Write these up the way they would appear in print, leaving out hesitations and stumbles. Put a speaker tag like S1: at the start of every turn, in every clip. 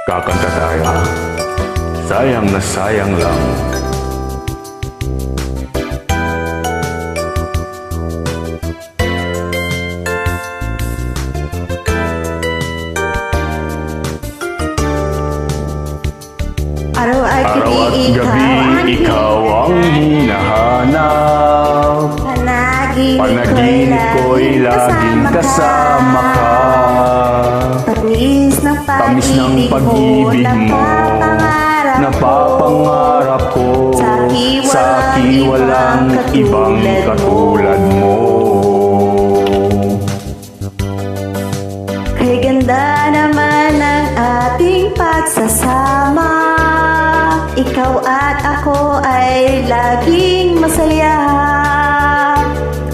S1: Kakanta tayo. Sayang na sayang lang.
S2: Araw at
S1: Araw at
S2: gabi
S1: gabi ikaw ang hinahanap. Panaginip ko'y laging kasama ka.
S2: Tamis ng pag-ibig mo,
S1: napapangarap ko. Sa'ki walang ibang katulad mo.
S2: Kay ganda naman ang ating pagsasama. Ikaw at ako ay laging masaya.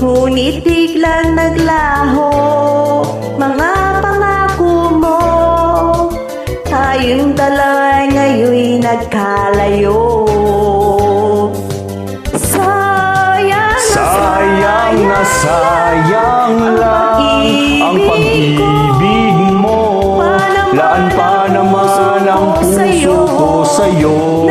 S2: Ngunit biglang naglaho mga pangako mo. Tayong dalawa ngayon'y nagkalayo.
S1: Sayang na sayang lang ang pag-ibig mo. Laan pa naman ang puso ko sa'yo.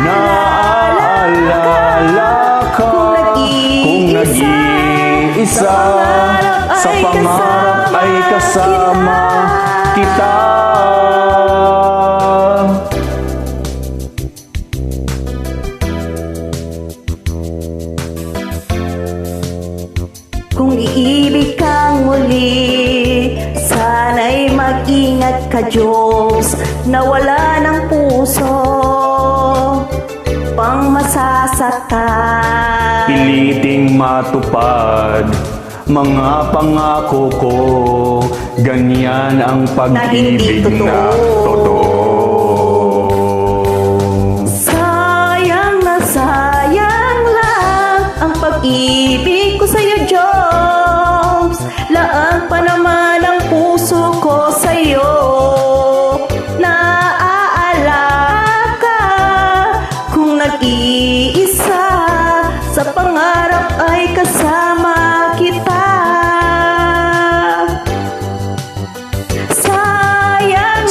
S1: Naaalala ka kung nag-iisa. Sa pangarap ay kasama kita.
S2: Kung iibig kang muli, sana'y mag-ingat ka, Diyos, na wala ng puso pang masasaktan.
S1: Piliting matupad mga pangako ko, ganyan ang pag-ibig na totoo.
S2: Sayang na sayang lang ang pag-ibig ko sa'yo, Diyos. Laan pa naman ang puso ko sa'yo. Naaalala ka kung nag-iisa. Sa pangarap ay kasama kita.
S1: Sayang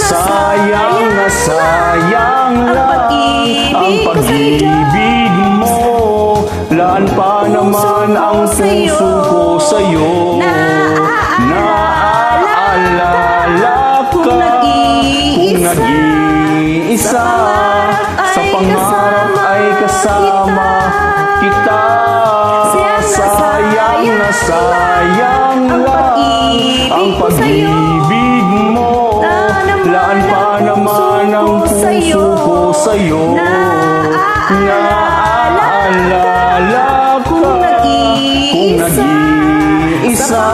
S1: na sayang lang ang pag-ibig mo. Laan pa naman ang puso ko sa'yo. Naaalala ka kung nag-iisa. Sa pangarap ay kasama kita. Sayang na sayang lang ang pag-ibig mo. Laan pa naman ang puso ko sa'yo. Naaalala ka kung nag-iisa.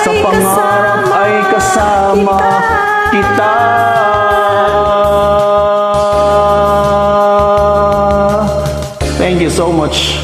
S1: Sa pangarap ay kasama kita. Thank you so much.